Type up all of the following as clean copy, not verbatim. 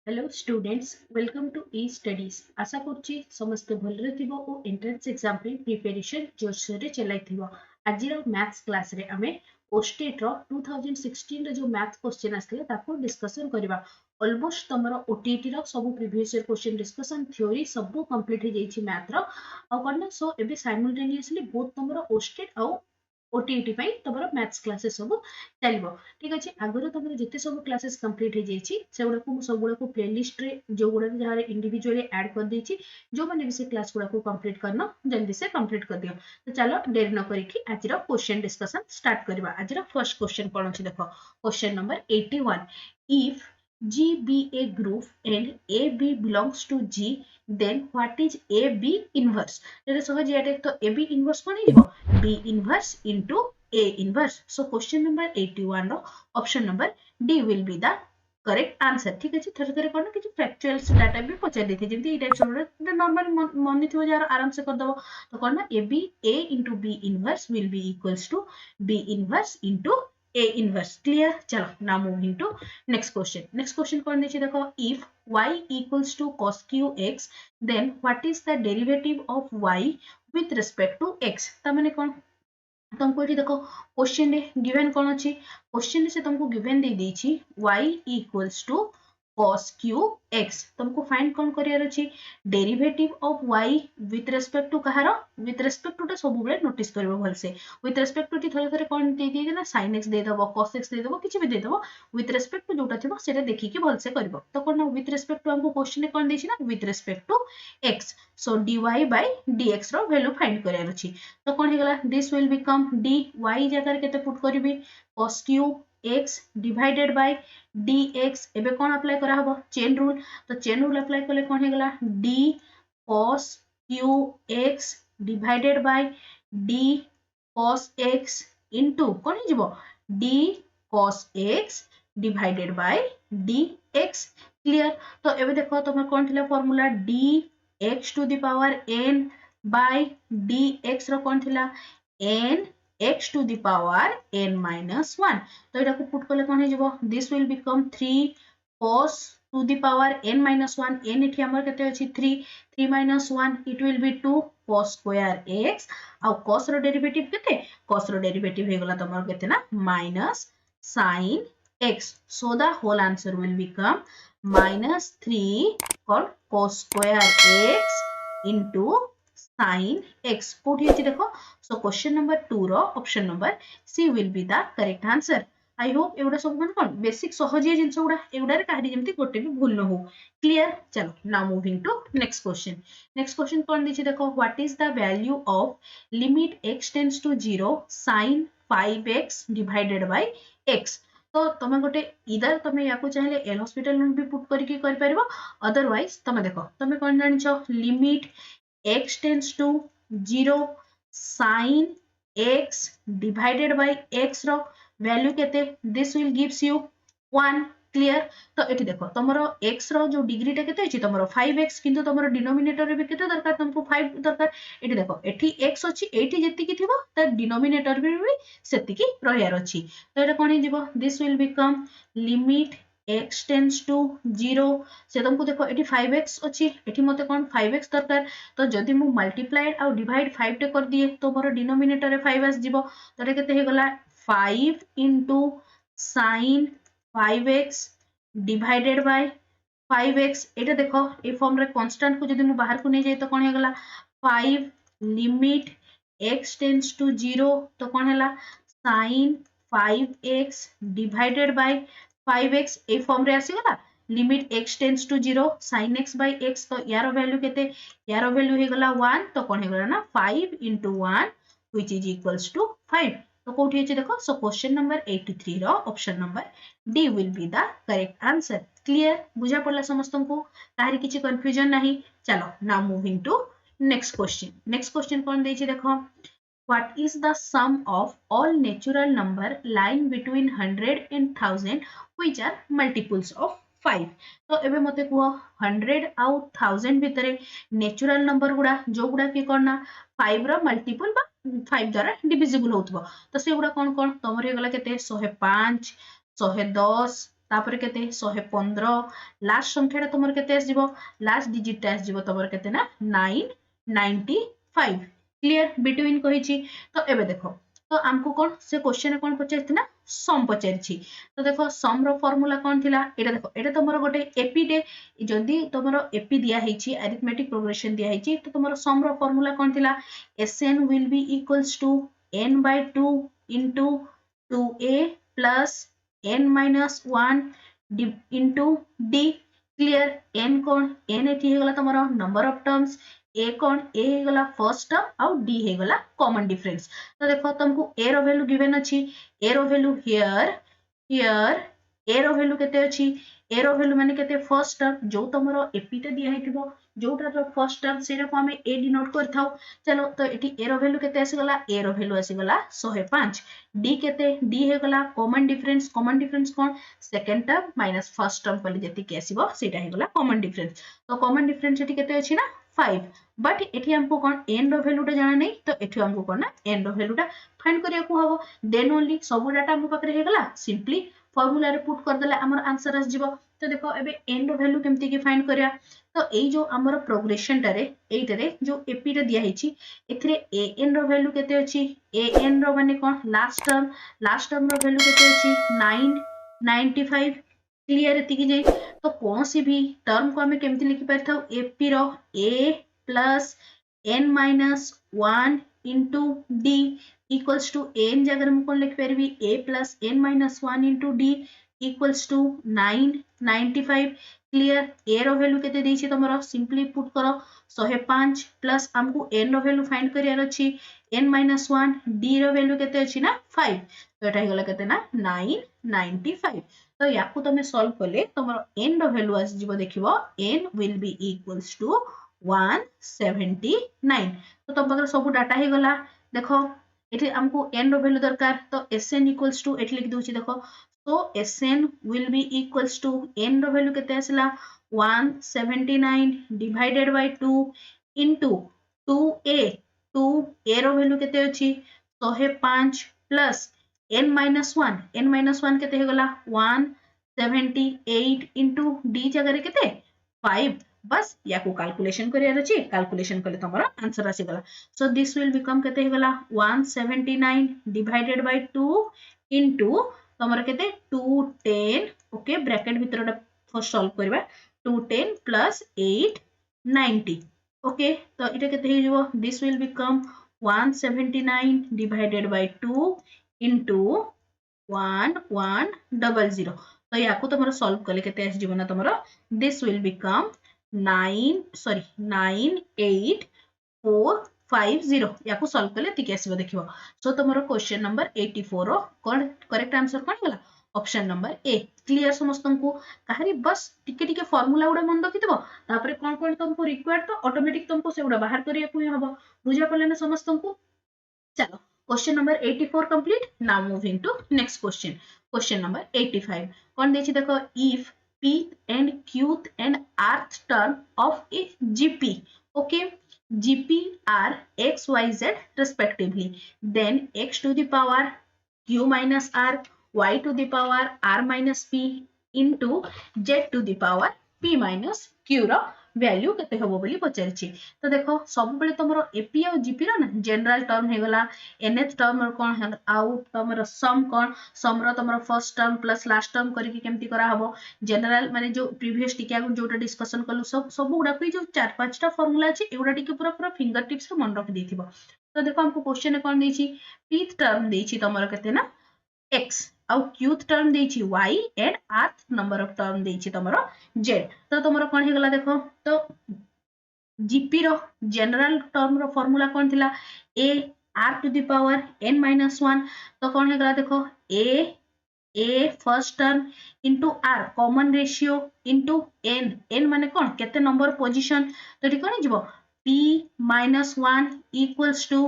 Hello students, welcome to e studies. आशा करछि समस्त भलरे थिबो ओ एंट्रेंस एग्जाम पे प्रिपरेशन जोरसोर रे चलाइथिबो। आज मैथ्स क्लास रे आमे ओस्टेट रो 2016 रे जो मैथ क्वेश्चन आस्थिले ताको डिस्कशन करबा। ऑलमोस्ट तमरो ओटीटी रो सब previous year question discussion theory सब कंप्लीट हो जाइछि मैथ रो आ करना सो एबे साइमल्टेनियसली बोथ तमरो ओस्टेट आ ओटीटी ପାଇଁ ତମର मैथ्स क्लासेस ସବୁ ଚାଲିବ। ठीक अच्छे आगर तुम जिते सब क्लासेस कंप्लीट हो जाइए से गुड़ा सब गुड़ा प्लेलिस्ट रे जो गुड़ा जहाँ इंडिविजुअली ऐड कर देछि जो मैंने भी से क्लास गुड़ा को कंप्लीट करना जल्दी से कंप्लीट कर दियो। तो चलो देर न करिकी आज क्वेश्चन डिस्कशन स्टार्ट करबा। आज फर्स्ट क्वेश्चन कौन अछि देखो, question number 81। If G be a group and AB belongs to G, then what is AB inverse? जैसे सहज याटे तो AB inverse कौन है B inverse into A inverse. So question number 81 row option number D will be the correct answer. ठीक है, थोड़े थोड़े कौन कि फैक्चुअल्स डाटा भी पचार देते जेमती ई टाइप सब नॉर्मल मन थिबो जार आराम से कर दबो। तो कौन ना AB A into B inverse will be equals to B inverse into A inverse. Clear? चलो now moving to next question. Next question कौन दीजिए देखो, if y equals to cos qx, then what is the derivative of y with respect to x? तमने कौन तुमको ये देखो question रे गिवन कौन अच्छी, क्वेश्चन से तुमको गिवन दे देछि y equals to cos q x। तुमको फाइंड कौन करियर अछि, derivative of y with respect to कहारो, विथ रेस्पेक्ट टू सब बेले नोटिस करबो भल से। विथ रेस्पेक्ट टू थोड़े थोड़े कौन दे दिए ना sin x दे दबो, cos x दे दबो, किछि भी दे दबो। विथ रेस्पेक्ट टू जोटा थिबो सेटा देखि कि भल से करबो। तो कोन विथ रेस्पेक्ट टू हमको क्वेश्चन में कौन देछि ना with respect to x। So dy by dx रो वैल्यू फाइंड करियर अछि। तो कौन हे गला, दिस विल बिकम dy जगह केते पुट करबी cos q x divided by dx। एबे कौन अप्लाई करा हबो चेन रूल। तो चेन रूल अप्लाई करले कौन हे गला d cos q x divided by d cos x into कौन हे जिवो d cos x divided by dx। Clear? तो एबे देखो तुम कौन थिला formula d x to the power n by dx रो कौन थिला n x to the power n minus 1। तो एटा को पुट करले कौन हे जिवो, this will become 3 cos to the power n minus 1। n एठी हमर केते अछि 3, 3 minus 1 it will be 2 cos square x। Uh cos row derivative केते, cos रो डेरिवेटिव हे गला तमर केते ना minus sin x। so the whole answer will become minus 3 cos square x into sin x। कोठी अछि देखो। सो क्वेश्चन नंबर 2 रो option number C will be the correct answer. I hope एवडा सब मन कोन बेसिक सहजिया जिंस गुडा एवडा रे काढी जेमती गोटे भी भूल न हो। क्लियर? चलो now moving to next question. Next question कोन दिछि देखो, what is the value of limit x tends to 0 sin 5x divided by x। तो तमे गोटे इधर तमे याको चाहिले एल हॉस्पिटल में भी पुट करके कर परबो, अदरवाइज तमे देखो तमे कोन जानिछो limit x tends to 0 sin x divided by x रो वैल्यू केते, this will gives you 1। Clear? तो एठी देखो तमरो x रो जो डिग्री टा केते अछि तमरो 5x, किंतु तमरो डिनोमिनेटर रे भी केते दरकार तुमको 5 दरकार। एठी देखो एठी x अछि, एठी जेति की थिबो त डिनोमिनेटर भी सेति की रहियार अछि। तो एटा कोन हे जिवो, this will become limit x tends to 0। से तुमको देखो एठी 5x अछि, एठी मते कोन 5x दरकार। तो जदि मु मल्टीप्लाइड आउ डिवाइड 5 टे कर दिए तो मोर डिनोमिनेटर रे 5 आस जिवो। तो एटा केते हे गला 5 into sin 5x divided by 5x। एटा देखो ए फॉर्म रे कांस्टेंट को जदि मु बाहर को नै जाय तो कोन हे गला 5 लिमिट x टेंड्स टू 0। तो कोन हैला sin 5x divided by 5x। ए फॉर्म रे आसी गला limit x tends to 0 sin x by x। तो यार वैल्यू केते, यार वैल्यू हे गला 1। तो कोन हे गला ना 5 into 1 which is equals to 5। तो कोठी अछि देखो। सो क्वेश्चन नंबर 83 रो option number D will be the correct answer. Clear? बुझा पड़ला समस्तन को, तारि किछि कंफ्यूजन नाही। चलो now moving to next question. Next question कोन दै छी देखो, what is the sum of all natural number lying between 100 and 1000 which are multiples of 5। तो एबे मते को 100 आउ 1000 भितरे नेचुरल नंबर गुडा जो गुडा के करना 5 रो मल्टीपल बा 5 द्वारा डिविजिबल होतबो। तो से गुडा कोन कोन तमरे गला केते 105 110 तापर केते 115 लास्ट संख्याटा तुमर केते आसीबो लास्ट डिजिटटा आसीबो तुमर केते ना 995 क्लियर बिटवीन कहिछि तो एबे देखो तो हमको कौन से क्वेश्चन कौन पचारि ना सम पचारि तो देखो सम रो फार्मूला कौन थिला एटा देखो एटा तुमर गोटे एपी डे जदी तुमर एपी दिया हेछि अरिथमेटिक प्रोग्रेशन दिया हेछि तो तुमर सम रो फार्मूला कौन थिला Sn will be equals to n by 2 into 2a plus n minus 1 into d clear n कौन n एठी हे गला तुमर नंबर ऑफ टर्म्स ए कौन ए हे गला फर्स्ट टर्म आउ डी हे गला कॉमन डिफरेंस तो देखो तुमको ए रो वैल्यू गिवन अछि ए रो वैल्यू हियर ए रो वैल्यू केते अछि ए रो वैल्यू माने केते फर्स्ट टर्म जो तुमरो एपी टे दिया हेतिबो जोटा रो फर्स्ट टर्म सेरा को हमें ए डिनोट करथाउ चलो तो एठी ए रो वैल्यू केते आसी गला ए रो वैल्यू आसी गला 105 डी केते डी हे गला कॉमन डिफरेंस कौन second term minus first term पले जति के आसीबो सेटा हे गला कॉमन डिफरेंस तो कॉमन डिफरेंस एठी केते अछि ना 5 बट एठी हमको कौन n रो वैल्यू टा जाना नहीं तो एठी हमको कौन ना n रो वैल्यू टा फाइंड करिया को हबो देन ओनली सब डाटा हम पाखरे हे गला सिंपली फार्मूला रे पुट कर देले हमर आंसर आस जिवो तो देखो एबे n रो वैल्यू केमती की फाइंड करिया तो एई जो हमर प्रोग्रेशन टारे एइटारे जो एपी रे दिया हेछि एथिरे an रो वैल्यू केते अछि an रो माने कोन लास्ट टर्म रो वैल्यू केते अछि 995 क्लियर एति की जे तो कौन सी भी टर्म को हमें केमती लिखि पार थाउ एपी रो a plus n minus 1 into d equals to n जगह हम कौन लिख परबी a plus n minus 1 into d equals to 995 clear a रो वैल्यू केते देछि तमरो सिंपली पुट करो 105 प्लस हमको n रो वैल्यू फाइंड करियार अछि n माइनस 1 d रो वैल्यू केते अछि ना 5 तो एटा हेगला केते ना 995 तो याकू तमे सॉल्व कले तमरो n रो वैल्यू आस जिवो देखिबो n will be equals to 179 तो तुम पाखरे सब डाटा हे गला देखो एठी हमको n रो वैल्यू दरकार तो Sn इक्वल्स टू एठी लिख दोछि देखो तो Sn will be equals to n रो वैल्यू केते आसला 179 divided by 2 into 2a रो वैल्यू केते अछि 105 plus n minus 1 केते हे गला 178 into d जगह रे केते 5 बस या को कैलकुलेशन करियार अछि कैलकुलेशन करले तमरो आंसर आसी गला सो दिस विल बिकम केते हे गला 179 divided by 2 into तमरो केते 210 ओके ब्रैकेट भीतर फर्स्ट सॉल्व करबा 210 plus 890 ओके तो इटा केते हे जबो this will become 179 divided by 2 into 1100 तो याको तमरो सॉल्व करले केते आसी जीवना तमरो दिस विल बिकम 98450 याको सॉल्व करले तिके आसीबो देखिबो सो तमरो क्वेश्चन नंबर 84 रो करेक्ट आंसर कोन होला ऑप्शन नंबर ए क्लियर समस्तन को कहारी बस टिके टिके फार्मूला उडा मन रखितबो तापरे कोन तुमको रिक्वायर्ड तो ऑटोमेटिक तुमको से उडा बाहर करिया को हबो बुझा पले ना समस्तन को चलो question number 84 complete now moving to next question number 85 कौन देछि देखो if pth and qth and rth term of a gp okay gp are x y z respectively then x to the power q minus r y to the power r minus p into z to the power p minus q row value केते हबो बोली पचारछि तो देखो सब बेले तमरो AP और GP रो ना general term हे गला nth टर्म रो कोन है आउ तमरो सम रो तमरो first term plus last term करिके केमती करा हबो जनरल माने जो प्रीवियस टिके आगु जोटा डिस्कशन कलु सब गुडा को जो चार पांचटा फार्मूला अछि एगुडा टिके पूरा फिंगर टिप्स रे मन रख देथिबो तो देखो हमको क्वेश्चन में कोन देछि pth टर्म देछि तमरो केते ना x आउ qth टर्म देछि y and rth number of term देछि तमरो z तो तमरो कोन हे गला देखो तो जीपी रो जनरल टर्म रो फार्मूला कोन थिला a r to the power n minus 1 तो कोन हे गला देखो a first term into r common ratio into n माने कोन केते नंबर पोजीशन तो एठी कोन जिवो p minus 1 equals to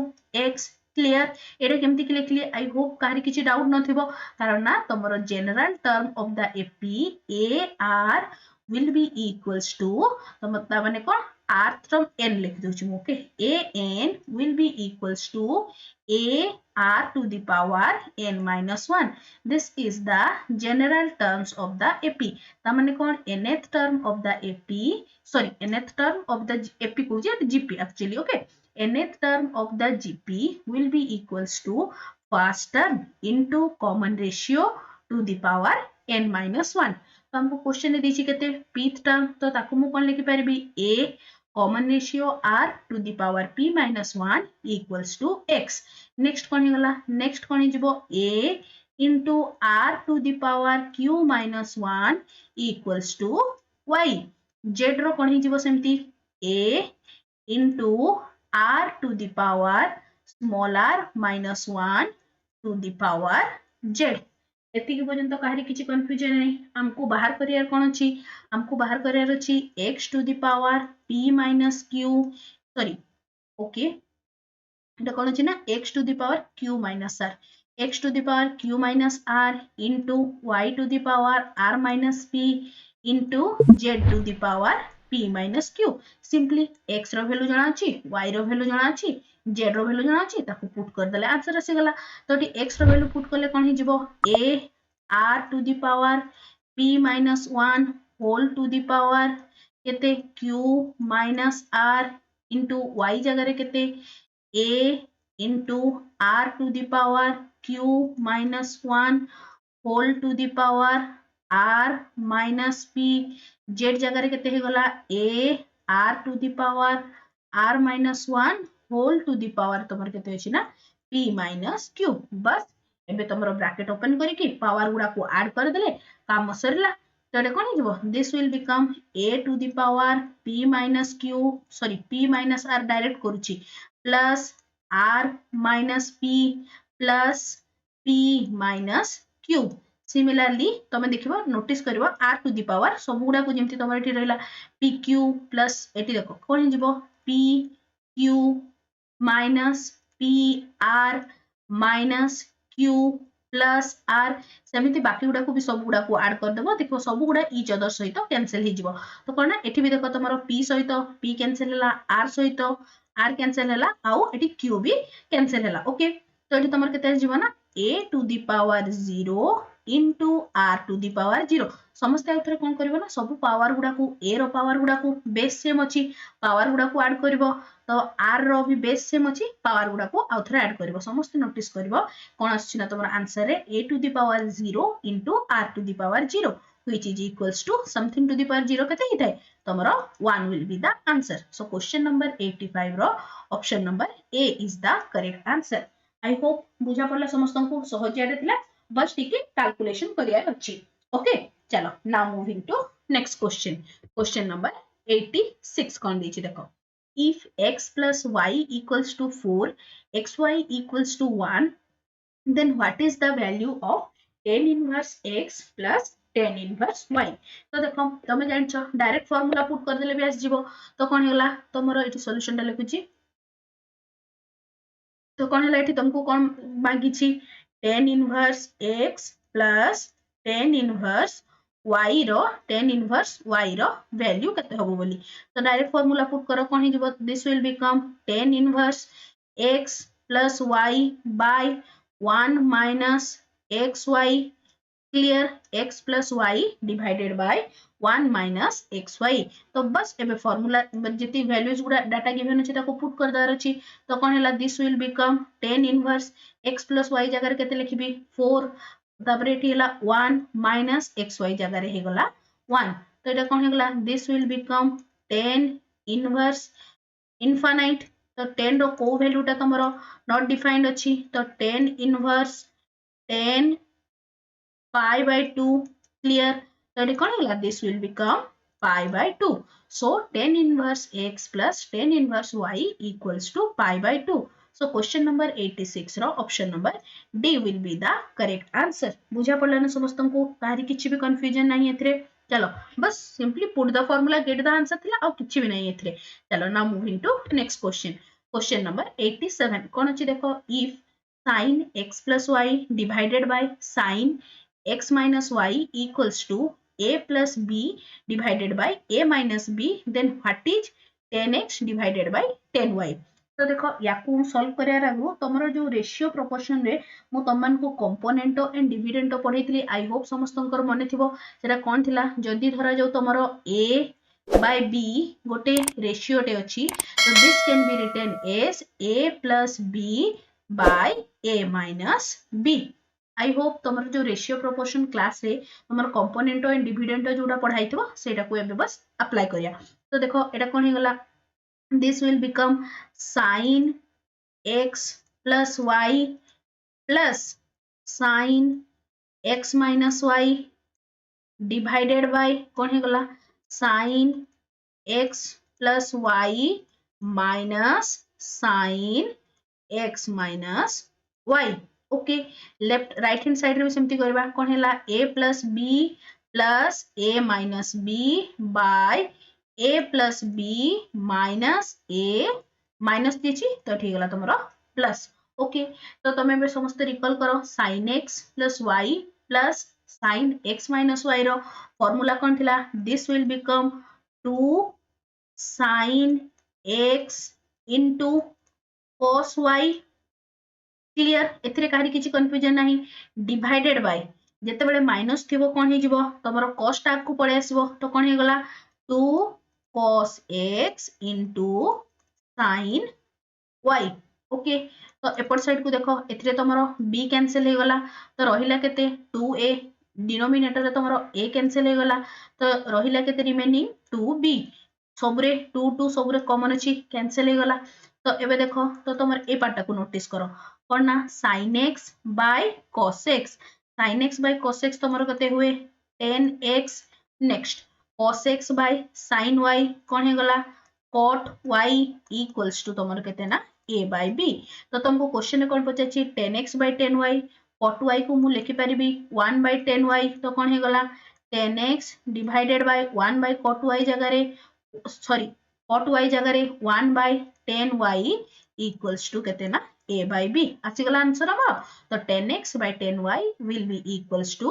x clear एटा केमती के लिखली आई होप काहरी किछि डाउट नथिबो कारण ना तमरो general term of the AP a r will be equals to तो मतलब माने कोन r from n लिख दूची okay an will be equals to a r to the power n minus 1. This is the general terms of the AP. तामने कौन nth term of the AP sorry nth term of the AP को GP actually okay nth term of the GP will be equals to first term into common ratio to the power n minus 1. तो हमको question ने दीची केते pth term तो ताकू मु कोन लिखि परबी a common ratio r to the power p minus 1 equals to x. Next cone हिगला next cone हिजबो a into r to the power q minus 1 equals to y. z रो कोन हिजबो सेमती a into r to the power small r minus 1 to the power z. एतिक पर्यंत कहारी किछि confusion नहीं हमको बाहर career कोन अछि हमको बाहर career अछि x to the power p minus q sorry okay एटा कोन अछि ना x to the power q minus r x to the power q minus r into y to the power r minus p into z to the power p minus q simply x रो value जाना अछि y रो value जाना अछि z रो value जाना अछि ताको put कर देले आंसर आसी गला तो x रो वैल्यू पुट करले कोन हि जिवो a r to the power p minus 1 whole to the power केते q minus r into y जगह रे केते a into r to the power q minus 1 whole to the power r minus p z जगह रे केते हे गला a r to the power r minus 1 whole to the power तमर केते अछि ना p minus q बस एबे तमरो ब्रैकेट ओपन करिकि पावर गुडा को ऐड कर देले काम सरला तो एटा कोन हिजबो this will become a to the power p minus q sorry p minus r direct करूची plus r minus p plus p minus q similarly तमे देखिबो नोटिस करबो r to the power सब गुडा को जेमति तमर एठी रहला pq plus एठी देखो कोन हिजबो p q minus p r minus q plus r सेमिति बाकी गुडा को भी सब गुडा को ऐड कर देबो देखो सब गुडा ईच अदर सहित कैंसिल हि जिवो तो कोन ना एठी भी देखो तमरो p सहित p कैंसिल हला r सहित r कैंसिल हला आउ एठी q भी कैंसिल हला ओके तो एठी तमर केते जिवो ना a to the power 0 into r to the power 0 समस्त आउथरे कोन करबो ना सब पावर गुडा को a रो पावर गुडा को बेस सेम अछि पावर गुडा को ऐड करबो तो r रो भी बेस सेम अछि पावर गुडा को आउथरे ऐड करबो समस्त नोटिस करबो कोन आछि ना तमर आंसर रे a to the power 0 into r to the power 0 which is equals to something to the power 0 केते हिथाय तमरो 1 will be the answer so question number 85 row option number a is the correct answer I hope बुझा पड़ला समस्त को सहज याद थिला बस टिके कैलकुलेशन करिया अछि ओके चलो now moving to next question number 86 कोन दिछि देखो if x plus y equals to 4 xy equals to 1 then what is the value of tan inverse x plus tan inverse y तो देखो तमे जानछो डायरेक्ट फार्मूला पुट कर देले भी आस जिवो तो कोन होला तमरो एठी सॉल्यूशन टा लिखुची तो कोन होला एठी तुमको कोन मांगी छी tan inverse x plus tan inverse y रो tan inverse y रो वैल्यू केते होबो बोली तो डायरेक्ट फार्मूला पुट करो कोन हि जिवो this will become tan inverse x plus y by 1 minus xy clear x plus y divided by 1 minus xy तो बस एबे फार्मूला जति वैल्यूज गुडा डाटा गिवन अछि ताको पुट कर दार अछि तो कोन हैला this will become tan inverse x plus y जगह केते लिखबी 4 तबरे एठी हैला 1 minus xy जगह रे हेगला 1 तो एटा कोन हेगला this will become tan inverse infinite तो tan रो को वैल्यूटा तमरो नॉट डिफाइंड अछि तो tan inverse tan pi by 2 clear so this will become pi by 2 so tan inverse x plus tan inverse y equals to pi by 2 so question number 86 रो option number D will be the correct answer बुझा पड़ला ना समस्त को काहरी किछि भी confusion नहीं एथरे चलो बस simply put the formula get the answer थिला और किछि भी नहीं एथरे चलो now moving to next question number 87 कोन अछि देखो if sin x plus y divided by sin x minus y equals to a plus b divided by a minus b then what is 10x divided by 10y। तो देखो याकू solve करिया आगु तमरो जो ratio proportion रे मु तमन को component and dividend पढैतली आई होप समस्तंकर मने थिबो सेटा कोन थिला जदी धरा जो तमरो a by b गोटे रेशियो टे अछि तो this can be written as a plus b by a minus b। I hope तमर जो रेशियो प्रोपोर्शन क्लास रे तमर कंपोनेंट एंड डिविडेंड जोडा पढाइथिबो सेटा को एबे बस अप्लाई करिया। तो देखो एटा कोन हे गला this will become sin x plus y plus sin x minus y divided by कौन है गला sin x plus y minus sin x minus y। Okay left right hand side रे भी सेमती करबा कौन हैला a plus b plus a minus b by a plus b minus a minus दिछि तो ठीक गला तमरो प्लस। ओके तो तमे बे समस्त रिकॉल करो sin x plus y plus sin x minus y रो फार्मूला कोन थिला this will become 2 sin x into cos y। Clear एथिरे काहरी किछि कंफ्यूजन नाही डिवाइडेड बाय जेते बेले माइनस थिबो कोन हे जिवो तमरो cos टाग को पळे आसीबो तो कोन हे गला 2 cos x into sin y। Okay तो एपट साइड को देखो एथिरे तमरो b कैंसिल हे गला तो रहिला केते 2a डिनोमिनेटर रे तमरो a कैंसिल हे गला तो रहिला केते रिमेनिंग 2b सबरे 2 2 सबरे कॉमन अछि कैंसिल हे गला। तो एबे देखो तो तमर ए पार्ट को नोटिस करो कोन ना sin x by cos x sin x by cos x तमरो कते हुए 10x next cos x by sin y कोन हे गला cot y equals to तमरो कते ना a by b। तो तुमको क्वेश्चन में कोन पचाछि 10x by 10y cot y को मु लिखि परिबी 1 by 10y तो कोन हे गला 10x divided by 1 by cot y जगह रे सॉरी cot y जगह रे 1 by 10y equals to कते ना a by b आसी गला आंसर हमर। तो 10x by 10y will be equals to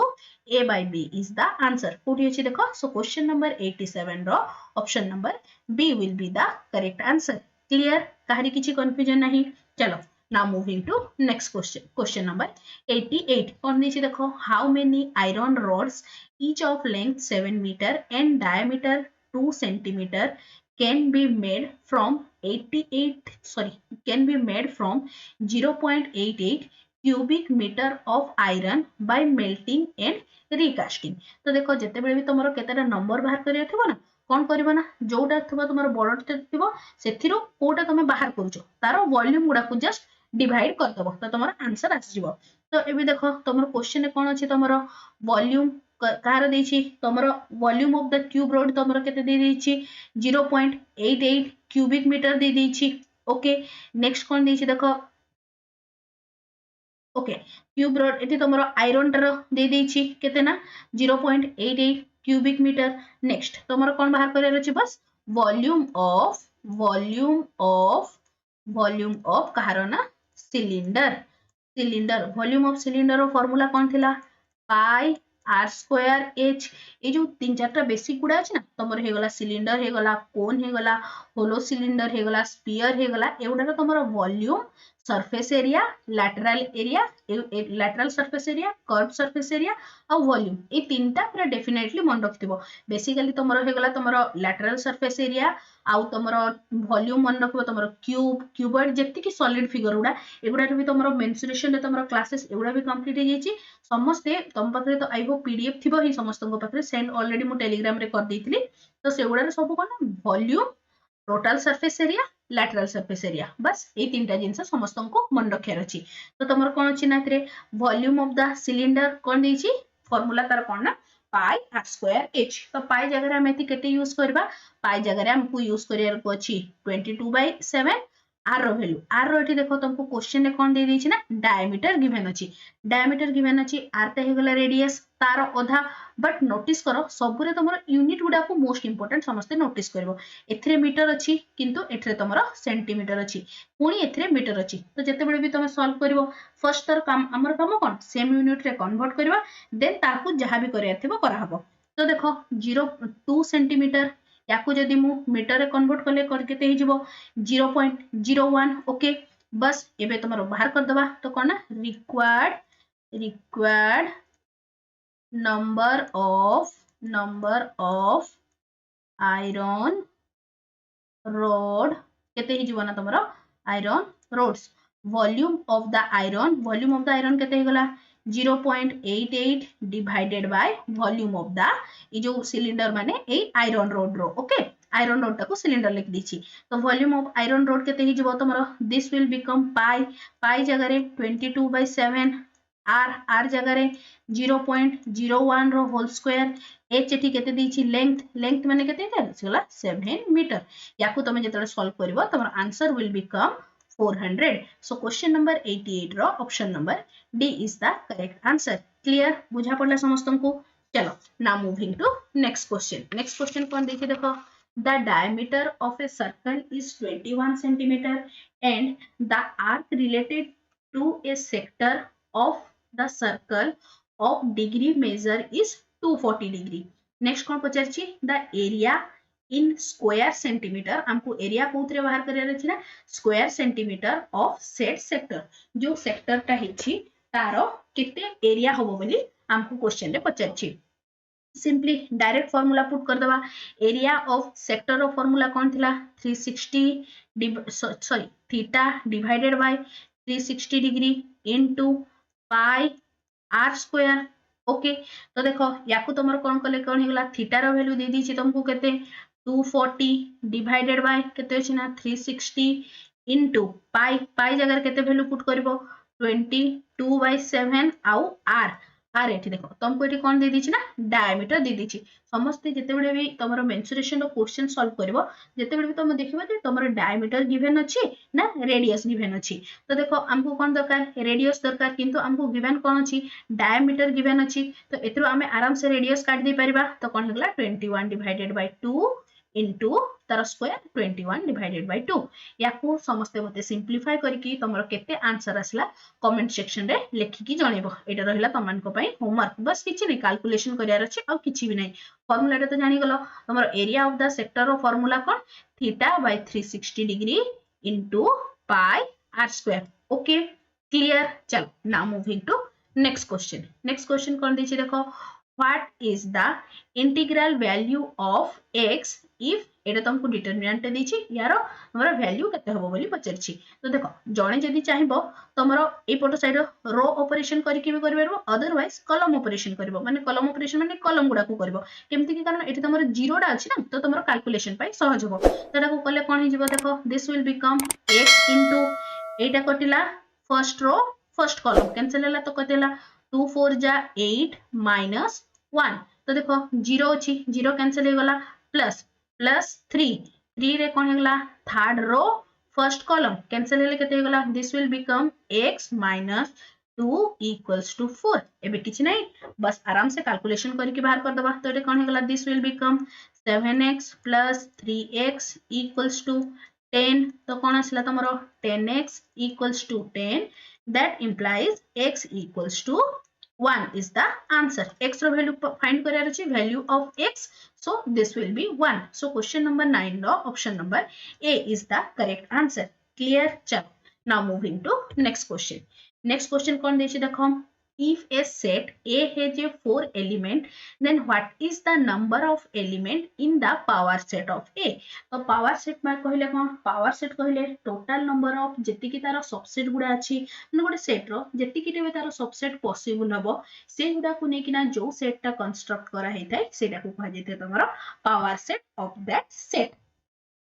a by b is the answer। कोठी अछि देखो सो क्वेश्चन नंबर 87 रो option number b will be the correct answer। Clear काहरी किछि कंफ्यूजन नाही। चलो now moving to next question number 88 कोन दिछि देखो how many iron rods each of length 7 meter and diameter 2 centimeter can be made from 0.88 cubic meter of iron by melting and recasting। तो देखो जते बेले भी तमरो केतेटा नंबर बाहर करिया थिबो ना कोन करबो ना जोटा थिबो तमरो बडटे थिबो सेथिरो कोटा तमे बाहर करूचो तारो वॉल्यूम गुडा को जस्ट डिवाइड कर दबो तो तमरो आंसर आसी जिवो। तो एबे देखो तमरो क्वेश्चन में कोन अछि तमरो वॉल्यूम कार देछि तमरो वॉल्यूम ऑफ द क्यूब रोड तमरो केते दे देछि 0.88 क्यूबिक मीटर दे देछि। ओके नेक्स्ट कोन देछि देखो ओके क्यूब रोड एति तमरो आयरन टर दे देछि केते ना 0.88 क्यूबिक मीटर। नेक्स्ट तमरो कोन बाहर करे रछि बस वॉल्यूम ऑफ कहारो ना सिलिंडर वॉल्यूम ऑफ सिलिंडर रो फार्मूला कोन थिला पाई r स्क्वायर h ए जो तीन चारटा बेसिक गुडा अछि ना तमरो हे गला सिलिंडर हे गला कोन हे गला होलो सिलिंडर हे गला स्फीयर हे गला एउडा तमरो volume surface area lateral surface area curve surface area और वॉल्यूम ए तीनटा पूरा डेफिनेटली मन रखिबो। बेसिकली तमरो हे गला तमरो लैटरल सरफेस एरिया आउ तमरो वॉल्यूम मन रखिबो तमरो क्यूबॉइड जेति कि सॉलिड फिगर गुडा एगुडा भी तमरो मेंसुरेशन रे तमरो क्लासेस एगुडा भी कंप्लीट हे जेछि समस्ते तम पाखरे तो आई होप पीडीएफ थिबो ही समस्तन पाखरे सेंड ऑलरेडी मु टेलीग्राम रे कर देइथिली। तो सेगुडा सब कोन volume total surface area lateral surface area बस ए तीनटा जिंस समस्त को मन रखियार अछि। तो तमर कोन अछि ना रे वॉल्यूम ऑफ द सिलिंडर कोन देछि फार्मूला तार कोन ना पाई r स्क्वायर h। तो पाई जगह रे हम एति केते यूज करबा पाई जगह रे हमको यूज करियर को अछि 22/7 r रो वैल्यू r रो एठी देखो तुमको क्वेश्चन रे कोन दे देछि ना डायमीटर गिवन अछि r ते हे गला रेडियस तार ओधा बट नोटिस करो सबरे तमरो यूनिट गुडा को मोस्ट इंपोर्टेंट समस्ते नोटिस करबो एथरे मीटर अछि किंतु एथरे तमरो सेंटीमीटर अछि पुनी एथरे मीटर अछि। तो जते बेले भी तमे सॉल्व करबो फर्स्ट तर काम हमर काम कोन सेम यूनिट रे कन्वर्ट करबा देन ताकू जहां भी करिया थिबो करा हबो। तो देखो 0.2 सेंटीमीटर याकू जदि मु मीटर रे कन्वर्ट कले केते हे जिवो 0.01 ओके बस एबे तुमरो बाहर कर दबा तो कोन ना required number of iron rod केते ही जीवना तमरो iron rods volume of the iron केते ही गला 0.88 divided by volume of the ये जो सिलिंडर माने ए आयरन रोड रो ओके आयरन रोड टाको सिलिंडर लिख दीची तो वॉल्यूम ऑफ आयरन रोड केते ही जीवो तमरो दिस विल बिकम पाई जगह रे 22/7 r जगह रे 0.01 रो होल स्क्वायर h एठी केते दीची लेंथ माने केते गला 7 मीटर याकू तमे जेतले सॉल्व करबो तमरो answer will become 400 so question number 88 रो option number D is the correct answer clear बुझा पड़ला समस्तन को चलो now moving to next question कौन देखिए देखो the diameter of a circle is 21 centimeter and the arc related to a sector of the circle of degree measure is 240 degree next कौन पचारछि the area in square centimeter हमको area कोथरे बाहर करिया अछि ना square centimetre of set sector जो sector ता हिछि तारो केते area होबो बोली हमको क्वेश्चन रे पचारछि सिंपली डायरेक्ट फार्मूला पुट कर दबा area of sector of formula कौन थिला 360 theta divided by 360 degree into pi r square okay तो देखो याकू तुमर कौन कले कौन हेगला थीटा रो वैल्यू दे दीची तुमको केते 240 डिवाइडेड बाय केते अछि ना 360 इनटू पाई जगह केते वैल्यू पुट करबो 22/7 आउ आर आर एठी देखो तुमको एठी कोन दे दीची ना डायमीटर दे दीची समस्त जेतेबेले भी तमरो मेंसुरेशन रो क्वेश्चन सॉल्व करबो जेतेबेले भी तुम देखिबो जे तमरो डायमीटर गिवन अछि ना रेडियस गिवन अछि तो देखो हमको कोन दरकार रेडियस दरकार किंतु हमको गिवन कोन अछि डायमीटर गिवन अछि तो एतरो हमें आराम से रेडियस काट दे परिबा तो कोन हेगला 21 डिवाइडेड बाय 2 into तार स्क्वायर 21 डिवाइडेड बाय 2 याकू समस्त होते सिंपलीफाई करके तमरो केते आंसर आसला कमेंट सेक्शन रे लिखि की जणेबो एटा रहला तमन को पई होमवर्क बस किछि नै कैलकुलेशन करियार अछि आ किछि भी नै फार्मूला रे तो जानि गलो तमरो एरिया ऑफ द सेक्टर रो फार्मूला कोन theta by 360 degree into pi r square okay clear चलो now moving to next question कोन दिछि देखो what is the integral value of x if एटा तुमको डिटरमिनेंट दीची यार हमर वैल्यू केते होबो बोली पचरछि तो देखो जणे जदी चाहिबो तमरो ए पट साइड रो ऑपरेशन करिके भी करबो अदरवाइज कॉलम ऑपरेशन करबो माने कॉलम ऑपरेशन माने कॉलम गुडा को करबो केमति कि कारण एठी तमरो जीरोडा अछि ना तो तमरो कैलकुलेशन पाई सहज होबो तडा को कले कोन हिजबो देखो this will become x into एटा कटिला फर्स्ट रो फर्स्ट कॉलम कैंसिल होला तो कतेला 2 4 जा 8 minus 1 तो देखो 0 अछि 0 कैंसिल हे गला प्लस 3 रे कोन हेगला थर्ड रो फर्स्ट कॉलम कैंसिल हेले केते हेगला this will become x minus 2 equals to 4 एबे किछ नै बस आराम से कैलकुलेशन करके बाहर कर दबा तो एटे कोन हेगला this will become 7x plus 3x equals to 10 तो कोन आसला तमरो 10x equals to 10 that implies x equals to 1 is the answer x ro value find kariar achi value of x so this will be 1 so question number 9 ro option number a is the correct answer clear chalo now moving to next question kon dechi dekho if a set a has a 4 element then what is the number of element in the power set of a तो power set मा कहले कोन power set कहले total number of जेति की तार subset गुडा अछि न गोटे सेट रो जेति की रे तार सबसेट पॉसिबल हबो से गुडा को नै किना जो सेट ता कंस्ट्रक्ट करा हेतै सेटा को कह जेते तमरो power set of that set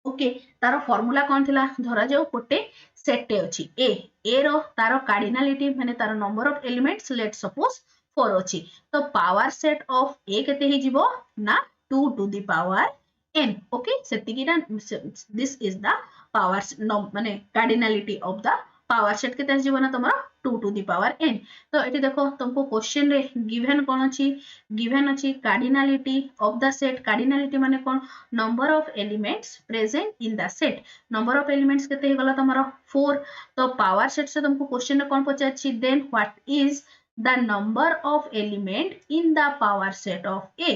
okay तार फार्मूला कोन थिला धरा जाऊ कोटे सेट टे अछि ए रो तार कार्डिनलिटी माने तार number of elements let suppose 4 अछि तो पावर सेट ऑफ ए केते ही जीवो ना 2 to the power n okay सेति की ना दिस इज द पावर माने cardinality of the power set केते जीवो ना तमरो 2 to the power n तो एटी देखो तुमको क्वेश्चन रे गिवन कोन अछि cardinality of the set cardinality माने कोन number of elements present in the set number of elements केते हे गला तमरो 4 तो पावर सेट से तुमको क्वेश्चन रे कोन पचाछि then what is the number of element in the power set of a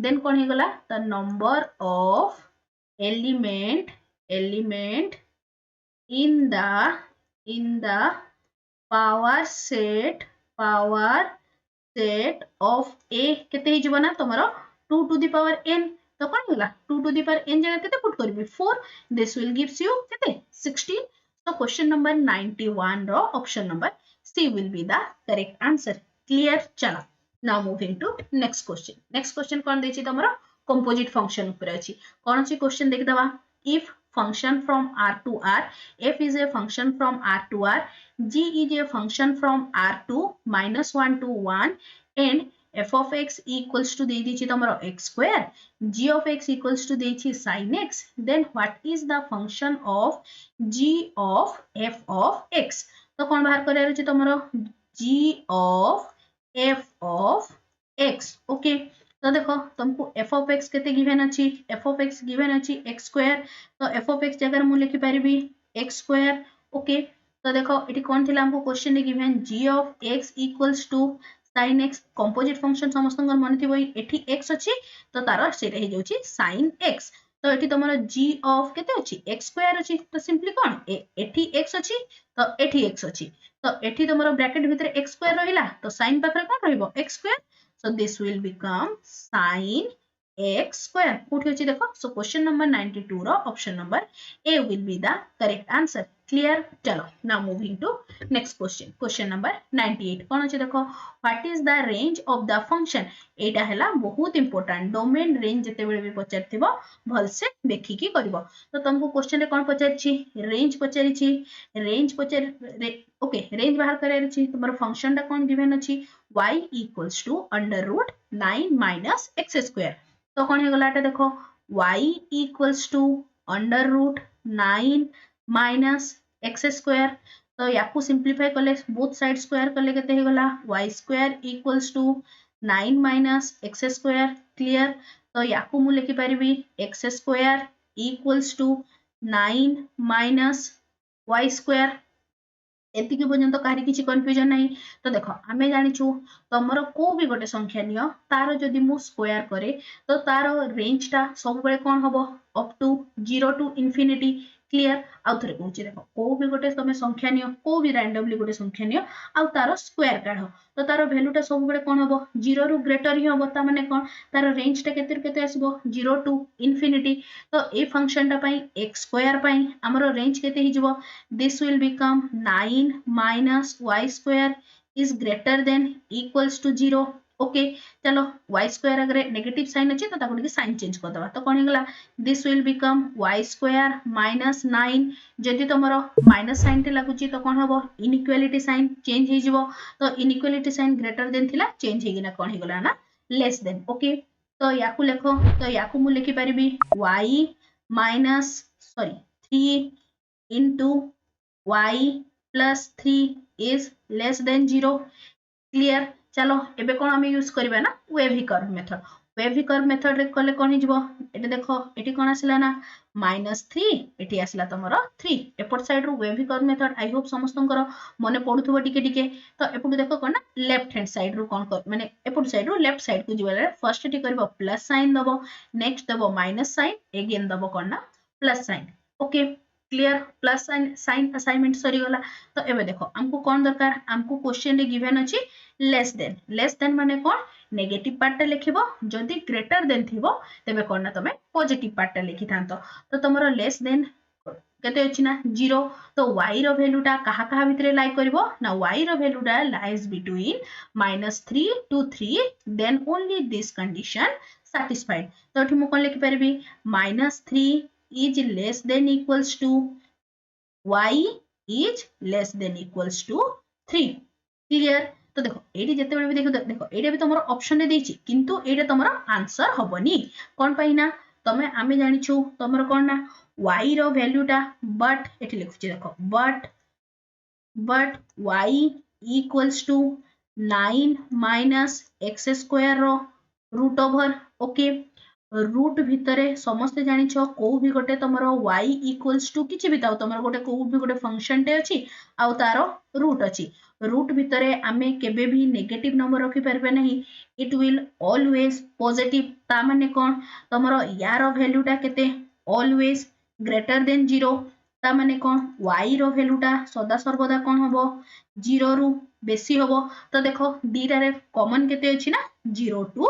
then कोन हे गला the number of element in the power set of a केते ही जीवना तमरो 2 to the power n तो कौन होला 2 to the power n जगह केते put करबी 4 this will gives you केते 16 so question number 91 row option number C will be the correct answer clear चला now moving to next question कौन देछि तमरो composite function ऊपर अछि कौन अछि question देख दवा if function from R to R, f is a function from R to R, g is a function from R to minus 1 to 1 and f of x equals to they दीची तमरो x square, g of x equals to देची sin x, then what is the function of g of f of x? तो कौन बाहर कर रहे तमरो g of f of x, okay तो देखो तुमको f of x केते given अछि f of x गिवन अछि x स्क्वायर तो f of x जगह मु लिखि परिबी x स्क्वायर ओके तो देखो एटी कोन थिला हमको क्वेश्चन रे given g of x equals to sin x composite function समस्त मन थिबो एठी x अछि तो तार सेटा हे जाउछि sin x तो एठी तमरो g of केते अछि x स्क्वायर अछि तो सिंपली कोन एठी x अछि तो एठी x अछि तो एठी तमरो ब्रैकेट भितर x स्क्वायर रहिला तो sin पाखरे कोन रहइबो x square so this will become sin x square कोठी अछि देखो so question number 92 row option number A will be the correct answer clear चलो now moving to next question number 98 कोन अछि देखो what is the range of the function एटा हला बहुत important domain range जते बेले भी पचारथिबो भल से देखि की करबो तो तुमको क्वेश्चन रे कोन पचारछि रेंज पचारि ओके रेंज बाहर करे अछि तुम्हारा फंक्शन टा कोन गिवन अछि y equals to under root 9 minus x square तो कौन है गलाटा देखो y equals to under root 9 minus x square तो याकू सिंप्लीफाई करले बोथ साइड स्क्वायर करले केते हे गला y square equals to 9 minus x square clear तो याकू मु लिखि परिबी x square equals to 9 minus y square एतिके पर्यंत काहे किछि कंफ्यूजन नाही तो देखो आमे जानिछु तमरो को भी गोटे संख्या नियो तारो जदी मु स्क्वायर करे तो तारो रेंज ता सब बेले कोन हबो up to 0 to infinity clear आउ थरे कहूची देखो को भी गोटे तमे संख्या नियो को भी रैंडमली गोटे संख्या नियो आउ तारो स्क्वायर काढो तो तारो वैल्यू ता सब बेले कोन हबो 0 रु ग्रेटर ही हबो ता माने कोन तारो रेंज ता केते आसीबो 0 टू इंफिनिटी तो ए फंक्शन ता पई x स्क्वायर पई हमरो रेंज केते ही जबो this will become 9 minus y square is greater than equals to 0 okay चलो y square अगर नेगेटिव साइन अछि तो ताको के साइन चेंज कर दबा तो कोन हेगला this will become y square minus 9 जदि तमरो माइनस साइन ते लागुची तो कोन हबो इनइक्वालिटी साइन चेंज हे जिवो तो इनइक्वालिटी साइन ग्रेटर देन थिला चेंज हेगिना कोन हेगला ना लेस देन ओके तो याकू लेखो तो याकू मु लिखि परिबी y minus 3 into y plus 3 is less than 0 clear चलो एबे कोन हम यूज करबा ना वेव कर्व मेथड रे कले कोन हिजबो एटे देखो एटी कोन आसिला ना -3 एटी आसिला तमरो 3 एपट साइड रो wave curve method I hope समस्तंकर मने पडुथबो टिके तो एपटु देखो कोन ना लेफ्ट हैंड साइड रो कोन माने एपट साइड रो लेफ्ट साइड को जिबले फर्स्ट एटी करबो प्लस साइन दबो नेक्स्ट दबो माइनस साइन अगेन दबो कोन ना plus sign okay clear plus sign assignment सरी गला तो एबे देखो हमको कोन दरकार हमको क्वेश्चन रे गिवन अछि लेस देन माने कोन नेगेटिव पार्ट लिखिबो जदी ग्रेटर देन थिबो तबे कोन ना तमे पॉजिटिव पार्ट लिखि थांतो तो तमरो लेस देन केते अछि ना 0 तो y रो वैल्यू टा कहा भितरे लाई करबो ना y रो वैल्यू टा lies between -3 to 3 then only this condition satisfied तो एठी मु कोन लिखि परबी -3 is less than equals to y is less than equals to 3 clear तो देखो एडी जते बेले भी देखो एडे भी तमरो ऑप्शन रे देछि किंतु एडे तमरो आंसर हबनी कोन पाइना तमे आमे जानि छु तमरो कोन ना y रो वैल्यू टा बट एठी लिखुछि देखो but y equals to 9 minus x square रो रूट ओवर ओके रूट भितरे समस्त जानि छ को भी गोटे तमरो y equals to किछि भी ताउ तमरो गोटे को भी गोटे फंक्शन टे अछि आउ तारो रूट अछि रूट भितरे आमे केबे भी नेगेटिव नंबर रखि परबे नहीं इट विल ऑलवेज पॉजिटिव ता माने कोन तमरो यार वैल्यू टा केते ऑलवेज ग्रेटर देन 0 ता माने कौन y रो वैल्यूटा सदा सर्वदा कौन हबो 0 रु बेसी हबो तो देखो दीटा रे कॉमन केते अछि ना 0 टू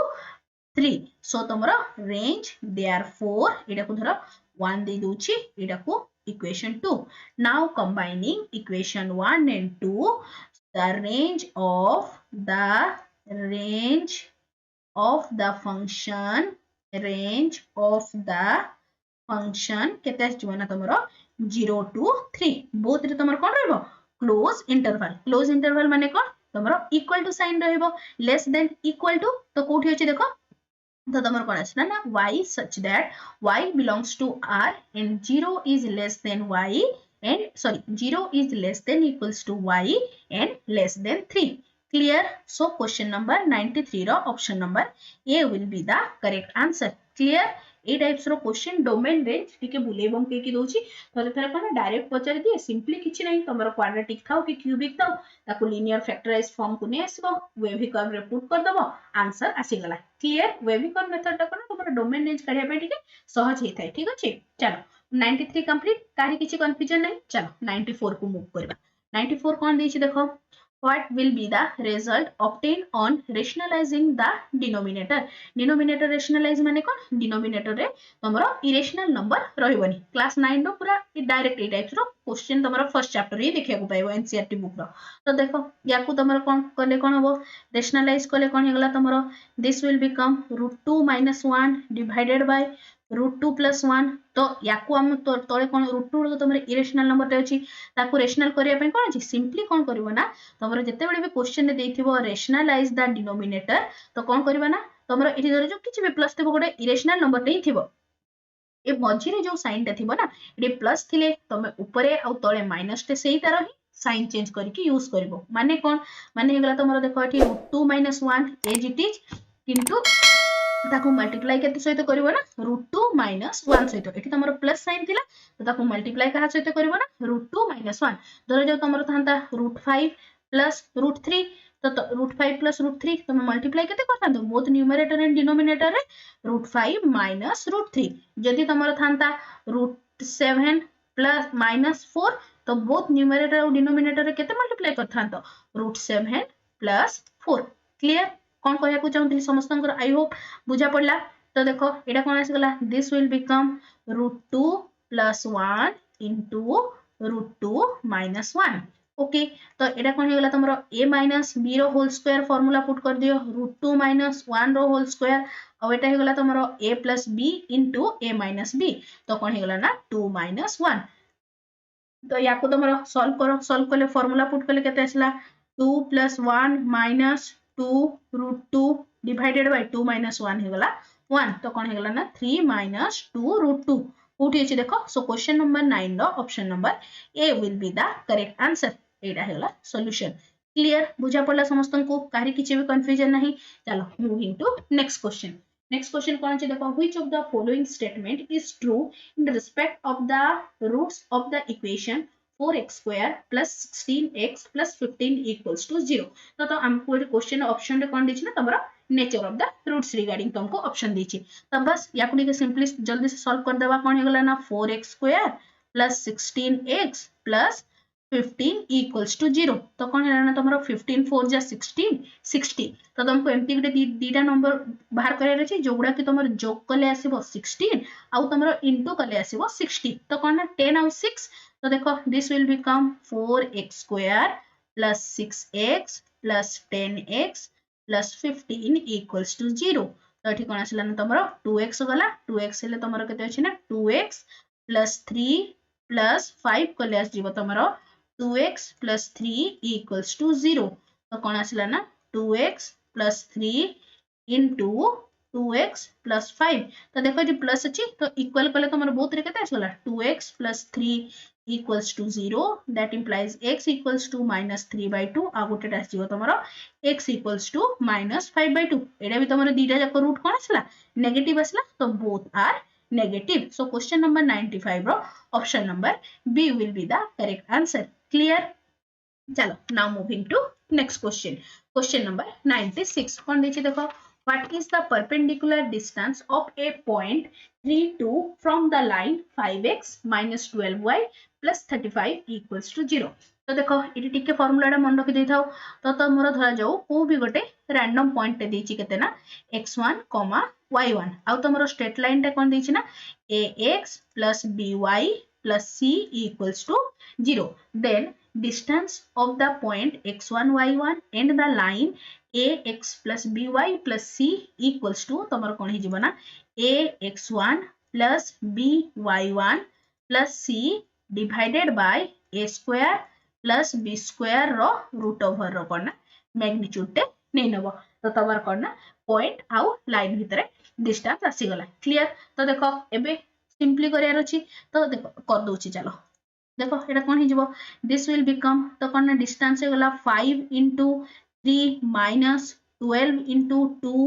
3 सो तमरो रेंज देयरफॉर एटा को धरो 1 दे दोछि एटा को equation 2 now combining equation 1 and 2 the range of the function केते आछिबो ना तमरो 0 to 3 बोथ रे तमरो कोन रहबो क्लोज इंटरवल माने कोन तमरो इक्वल टू साइन रहबो लेस देन इक्वल टू तो कोठी अछि देखो तो तमरो कोन आछना ना y such that y belongs to r and 0 is less than y and 0 is less than equals to y and less than 3 clear so question number 93 रो option number a will be the correct answer clear ए types रो question domain range टिके बुले बंके की दोची थरे थरे कोन direct पचार दिए simply किछि नै तमरो क्वाड्रेटिक थाओ कि क्यूबिक थाओ ताको लिनियर फैक्टराइज फॉर्म को नै आसीबो वेवी कर्व रे पुट कर दबो आंसर आसी गला क्लियर वेवी कर्व मेथड टा कोन तमरो डोमेन रेंज काढिया पे टिके सहज हे थाए ठीक अछि चलो 93 कंप्लीट काहे किछि कंफ्यूजन नै चलो 94 को मूव करबा 94 कोन देछि देखो what will be the result obtained on rationalizing the denominator denominator rationalize माने कोन denominator रे तमरो irrational number रहइबनी क्लास 9 रो पूरा डायरेक्ट ए टाइप्स रो क्वेश्चन तमरो फर्स्ट चैप्टर रे देखिया को पाइबो एनसीईआरटी बुक रो तो देखो याकू तमरो कोन करले कोन हबो rationalize करले कोन हेगला तमरो this will become √2 - 1 divided by √2 + 1 तो याकू हम तळे कोन √2 रो तमरे इरेशनल नंबर टे अछि ताकू रेशनल करिया पे कोन अछि सिंपली कोन करबो ना तमरो जते बेले भी क्वेश्चन रे देथिबो रेशनलाइज द डिनोमिनेटर तो कोन करबा ना तमरो एठी धरो जो किछि भी प्लस थिबो गोटे इरेशनल नंबर टे थिबो ए मझी रे जो साइन टे थिबो ना एठी प्लस थिले तमे ऊपरे आ तळे माइनस टे सेही तार ही साइन चेंज करके यूज करबो माने कोन माने हेगला तमरो देखो एठी √2 - 1 एज इट इज किंतु ताको मल्टीप्लाई केते सहित करबो ना √2 - 1 सहित एठी तमरो प्लस साइन थिला तो ताको मल्टीप्लाई कहा सहित करबो ना √2 - 1 धरो जो तमरो थांता √5 + √3 तो √5 + √3 तुम मल्टीप्लाई केते करथांतो बोथ न्यूमरेटर एंड डिनोमिनेटर रे √5 - √3 जदी तमरो थांता √7 + -4 तो बोथ न्यूमरेटर और डिनोमिनेटर रे केते मल्टीप्लाई करथांतो √7 + 4 क्लियर कोन कहया को चाहूथि समस्तंकर आई होप बुझा पड़ला तो देखो एटा कोन आसी गला this will become √2 + 1 into √2 - 1 okay तो एटा कोन हेगला तमरो a - b रो होल स्क्वायर फार्मूला पुट कर दियो √2 - 1 रो होल स्क्वायर और एटा हेगला तमरो a + b into a - b तो कोन हेगला ना 2 - 1 तो याको तमरो सॉल्व करले फार्मूला पुट करले केते आसला 2 + 1 - 2 √2 divided by 2 - 1 हेगला 1 तो कोन हेगला ना 3 - 2 √2 कोठी अछि देखो सो क्वेश्चन नंबर 9 रो option number A will be the correct answer एटा हेगला सॉल्यूशन क्लियर बुझा पड़ला समस्तन को काहे किछि भी कंफ्यूजन नहीं चलो मूविंग टू नेक्स्ट क्वेश्चन कोन अछि देखो which of the following statement is true in respect of the roots of the equation 4x² + 16x + 15 = 0 तो हमको क्वेश्चन ऑप्शन रे कोन दिछि ना तमरा nature of the roots regarding तुमको ऑप्शन दीची तब बस या को सिंपली जल्दी से सॉल्व कर देबा कोन हेगला ना 4x² + 16x + 15 = 0 तो कोन हेला ना तमरो 15 4 जा 16 60 तो तुमको एमटी गुटे दीटा नंबर बाहर करे अछि जोगुडा कि तमरो जोग कले आसीबो 16 आ तमरो इनटू कले आसीबो 60 तो कोन ना 10 और 6 तो देखो this will become 4x² + 6x + 10x + 15 = 0 तो एठी कोन आसला ना तमरो 2x गला 2x हेले तमरो केते अछि ना 2x + 3 + 5 कले आस जीवो तमरो 2x + 3 = 0 तो कोन आसला ना 2x + 3 into 2x + 5 तो देखो जे प्लस अछि तो इक्वल कले तमरो बहुत रे केते आसला 2x + 3 = 0 that implies x = -3/2 आ गोटे आस जीवो तमरो x = -5/2 एडा भी तमरो दीटा जाक रूट कोन आसला नेगेटिव आसला तो both are negative so question number 95 रो option number b will be the correct answer clear चलो now moving to next question number 96 कोन देछि देखो What is the perpendicular distance of a point 3, 2 from the line 5x minus 12y plus 35 equals to 0? तो देखो ये टिके formula मन रखी देथाओ तो मोर धरा जाऊ को भी गोटे रैंडम पॉइंट देछि केते ना x1, y1 आउ तमरो स्ट्रेट लाइन टा कोन देछि ना ax plus by plus c equals to 0. Then distance of the point x1, y1 and the line ax plus by plus c equals to तमर कोन हि जिवना ax1 plus by1 plus c divided by a square plus b square row root over row cone magnitude टे नै नबो तो तमर कोन point आउ line भितरे distance आसी गला क्लियर तो देखो एबे सिंपली करियार अछि तो देखो कर दोछि चलो देखो एटा कोन हि जिवो दिस विल बिकम तो कोन डिस्टेंस हे गला 5 into 3 minus 12 into 2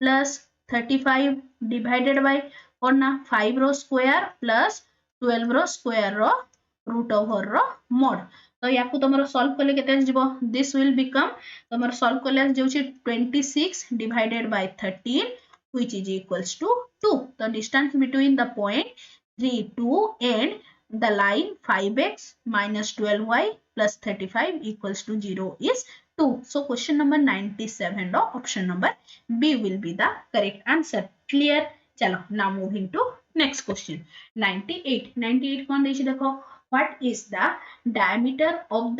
plus 35 divided by और ना 5 रो स्क्वायर plus 12 रो स्क्वायर रो रूट ओवर रो मोड तो याकू तमरो सॉल्व करले केते जिवो दिस विल बिकम तमरो सॉल्व करले जेउची 26 divided by 13 which is equals to 2 the distance between the point 3 2 and the line 5x minus 12y plus 35 equals to 0 is 2. So question number 97 ro option number B will be the correct answer. Clear? Chalo now moving to next question. 98 kon dechi dekho what is the diameter of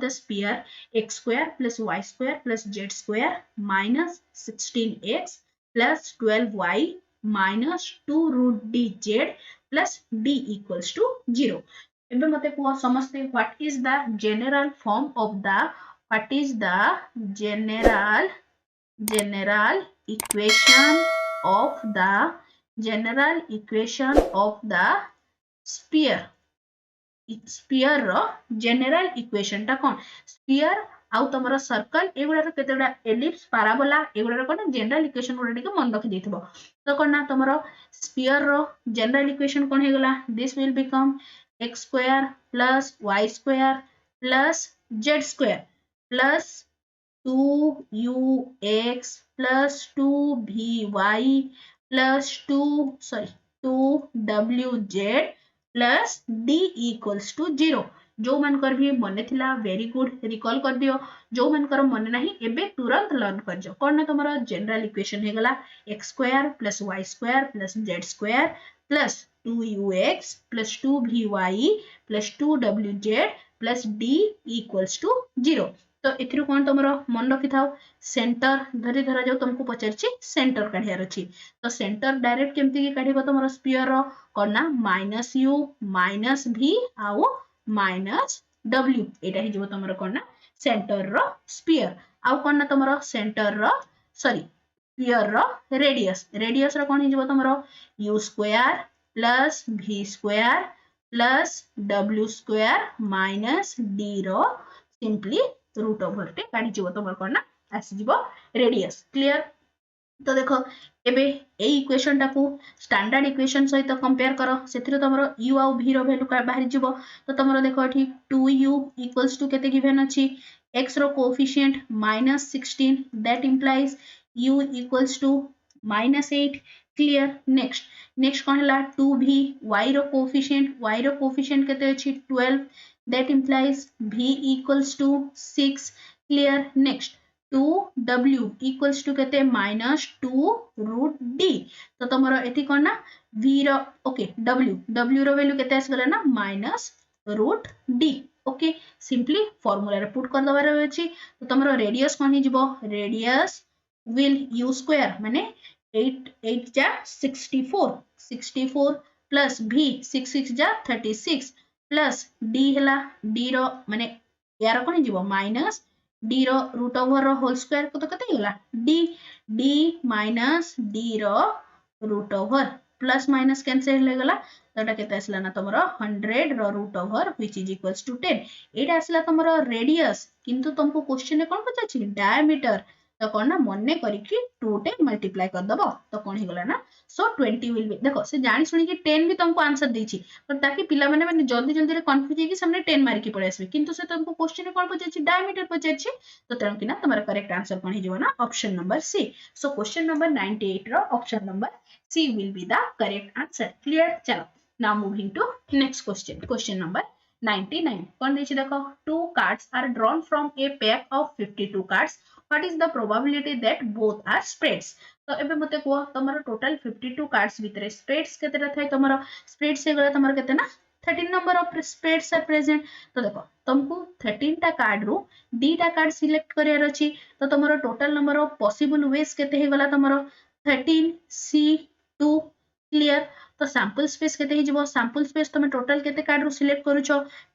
the sphere x square plus y square plus z square minus 16x plus 12y minus 2 root dz plus d equals to 0. एबे मते को समझते what is the general form of the general equation of the sphere row general equation ता कोन sphere आउ तमरो circle एगुडा केतेडा ellipse parabola एगुडा कोन general equation गुडा के मन रखि देथिबो तो कोन ना तमरो sphere रो जनरल इक्वेशन कोन हे गला this will become x square plus y square plus z square plus 2ux plus 2vy plus 2wz plus d equals to 0 जो मनकर भी मने थिला वेरी गुड रिकॉल कर दियो जो मनकर मने नहीं एबे तुरंत लर्न कर जो कोन तमरो जनरल इक्वेशन हे गला x square plus y square plus z square plus 2ux plus 2vy plus 2wz plus d equals to 0 तो एथिरु कोन तमरो मन रखि थाओ सेंटर धरि धरा जाऊ तुमको पचरछि सेंटर काढियार अछि तो सेंटर डायरेक्ट केमति के काढिबो तमरो स्फीयर रो कोना -u -v आउ -w एटा हि जबो तमरो कोना सेंटर रो स्फीयर आउ कोना तमरो सेंटर रो सॉरी स्फीयर रो रेडियस रो कोन हि जबो तमरो u square plus v square plus w square minus d रो simply root over टे काढि जिवो तमर कोना आसी जिवो रेडियस क्लियर तो देखो एबे ए इक्वेशन टाकू स्टैंडर्ड इक्वेशन सहित कंपेयर करो सेथिरो तमरो u आउ v रो वैल्यू का बाहर जिवो तो तमरो देखो एठी 2u इक्वल्स टू केते गिवन अछि x रो coefficient -16 that implies u equals to -8 clear next कोन हला 2v y रो कोएफिशिएंट केते अछि 12 that implies v equals to 6 clear next 2w equals to केते -2 रूट d तो तमरो एथि कोन ना v रो ओके w रो वैल्यू केते आस गला ना -root d okay simply formula रे पुट कर दबार अछि तो तमरो रेडियस कोन हि जिवो रेडियस विल u स्क्वायर माने 8 जा 64 प्लस v 6 जा 36 प्लस d हला d रो माने यार कोन जिवो माइनस d रो रूट ओवर रो होल स्क्वायर को तो कते होला d माइनस d रो root over plus minus cancel हो गला तो एटा केते आसला ना तमरो 100 रो root over which is equals to 10 एटा आसला तमरो रेडियस किंतु तुमको क्वेश्चन में कोन पचाछि डायमीटर तो कौन ना मन करके 2 टे मल्टीप्लाई कर दबो तो कौन हो गला ना सो 20 विल बी देखो से जानी सुनी कि 10 भी तुमको आंसर देछि पर ताकि पिला माने जल्दी जल्दी रे कंफ्यूज हे कि सामने 10 मार के पड़े आसबे किंतु से तुमको क्वेश्चन में कोन पचाछि डायमीटर पचाछि तो तेणु कि ना तुम्हारा करेक्ट आंसर कोन हिजो ना option number C so question number 98 रो option number C will be the correct answer clear चलो now moving to next question number 99 कौन देछि देखो two cards are drawn from a pack of 52 cards what is the probability that both are spreads तो एबे मते को तमरो total 52 cards भितरे स्प्रेड्स केतेटा थाय तमरो स्प्रेड्स हे गला तमरो केते ना 13 number of spreads are present तो देखो तुमको 13 टा कार्ड रो डी टा कार्ड सिलेक्ट करियर अछि तो तमरो total number of possible ways केते हे गला तमरो 13 C2 क्लियर तो सैंपल स्पेस केते हे जिवो सैंपल स्पेस तुम टोटल केते कार्ड रो सिलेक्ट करूछो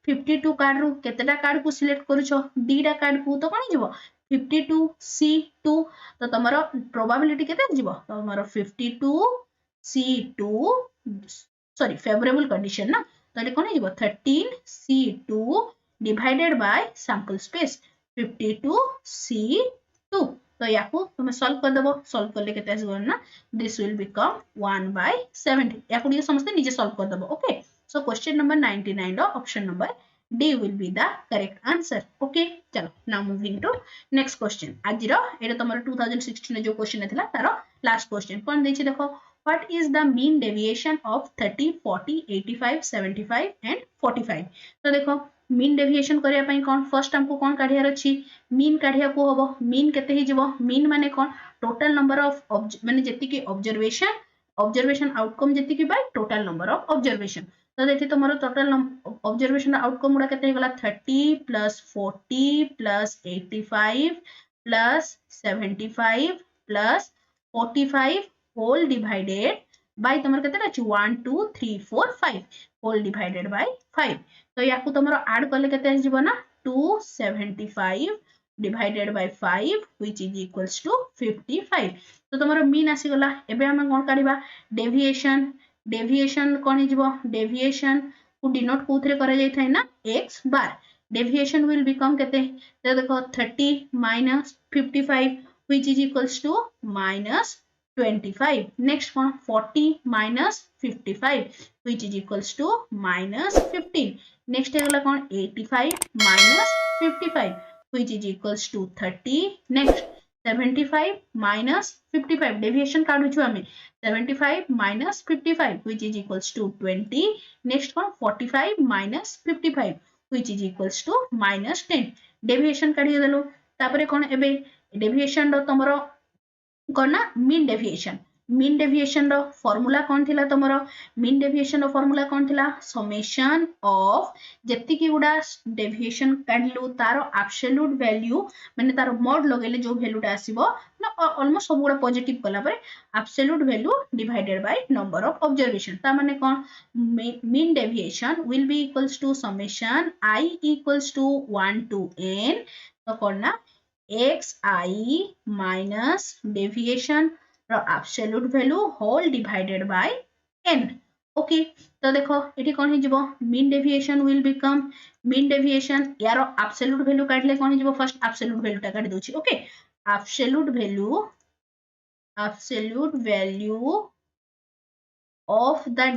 52 कार्ड रो केतेटा कार्ड को सिलेक्ट करूछो डी टा कार्ड को तो कोन जिवो 52 C2 तो तमरो प्रोबेबिलिटी केते जिवो तमरो 52 C2 सॉरी फेवरेबल कंडीशन ना तो ये कोन जिवो 13 C2 divided by sample space 52 C2 तो याकू तुम सॉल्व कर देबो सॉल्व करले केते आसबो ना दिस विल बिकम 1/70 याकू ये समस्त निजे सॉल्व कर देबो ओके सो क्वेश्चन नंबर 99 रो option number D will be the correct answer okay चलो now moving to next question आज रो एटा तमरो 2016 में जो क्वेश्चन एथला तारो लास्ट क्वेश्चन कोन देछि देखो what is the mean deviation of 30 40 85 75 and 45 तो देखो मीन डेविएशन करिया पई कोन फर्स्ट हमको कोन काढियार अछि मीन काढिया को हबो मीन केते हि जिवो मीन माने कोन टोटल नंबर ऑफ माने जति की ऑब्जर्वेशन आउटकम जति की by total number of observation तो देखि तमरो टोटल ऑब्जर्वेशन आउटकम गुडा केते गला 30 plus 40 plus 85 plus 75 plus 45 whole divided by तमर केते अछि 1 2 3 4 5 होल डिवाइडेड बाय 5 तो याकू तमरो ऐड करले केते आसी जिवो ना 275 divided by 5 which is equals to 55 तो तमरो मीन आसी गला एबे हम कोन काढिबा डेविएशन कोन हि जिवो डेविएशन को डिनोट कोथरे करा जाय थाय ना x bar deviation will become केते तो देखो 30 minus 55 which is equals to minus 25 next one 40 minus 55 which is equals to minus 15 next है कौन 85 minus 55 which is equals to 30 next 75 minus 55 deviation काढू छु हमें 75 minus 55 which is equals to 20 next one 45 minus 55 which is equals to minus 10 deviation काढी देलो तापरे कोन एबे deviation रो तमरो कोन ना मीन डेविएशन रो फार्मूला कोन थिला तमरो मीन डेविएशन रो फार्मूला कोन थिला समेशन ऑफ जत्ति की गुडा डेविएशन काढलु तारो एब्सोल्यूट वैल्यू माने तारो मॉड लगेले जो वैल्यूटा आसीबो ना ऑलमोस्ट सब गुडा पॉजिटिव कला परे absolute value divided by number of observation ता माने कोन mean deviation will be equals to summation I इक्वल्स टू 1 to n तो कोन ना xi minus deviation रो absolute value whole divided by n okay तो देखो एठी कोन हि जिवो mean deviation will become mean deviation यारो absolute value काढले कोन हि जिवो फर्स्ट absolute value टा काढ दोछि okay absolute value of the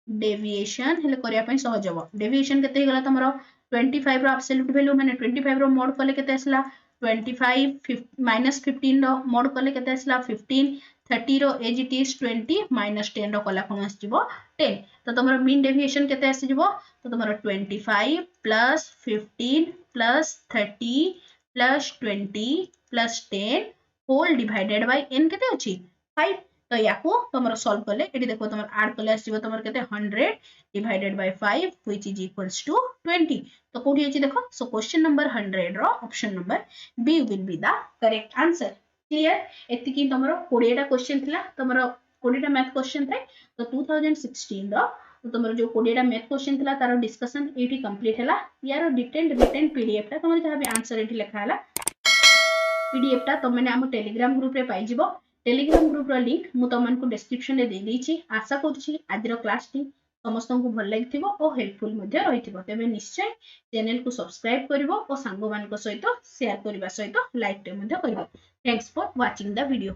deviation हेले करिया पई सहज हो डेविएशन केते हे गला तमरो 25 रो एब्सोल्यूट वैल्यू माने 25 रो मोड कले केते आसला 25 माइनस 15 रो मोड कले केते आसला 15 30 रो एज इट इज 20 माइनस 10 रो कला कोन आसीबो 10 तो तमरो मीन डेविएशन केते आसीबो तो तमरो 25 plus 15 plus 30 plus 20 plus 10 whole divided by n केते अछि 5 तो याकू तमरो सॉल्व करले एटी देखो तमरो ऐड करले आसीबो तमरो केते 100 divided by 5 which is equals to 20 तो कोठी अछि देखो सो क्वेश्चन नंबर 100 रो option number B will be the correct answer clear एति की तमरो 20 टा क्वेश्चन थिला तमरो 20 टा मैथ क्वेश्चन थे तो 2016 रो तो तमरो जो 20 टा मैथ क्वेश्चन थिला तारो डिस्कशन एटी कंप्लीट हला यार डिटेल्ड रिटन पीडीएफ ता तमरो जहा भी आंसर एटी लिखा हला पीडीएफ ता तुम मैंने हम टेलीग्राम ग्रुप रे पाई जिवो टेलीग्राम ग्रुप रो लिंक मु तमन को डिस्क्रिप्शन रे दे दी छी आशा करछि आज रो क्लास टी समस्त को भल लगी और हेल्पफुल रही तेज निश्चय चैनल को सब्सक्राइब कर और सांग मान सहित शेयर करने सहित like thanks for watching the video.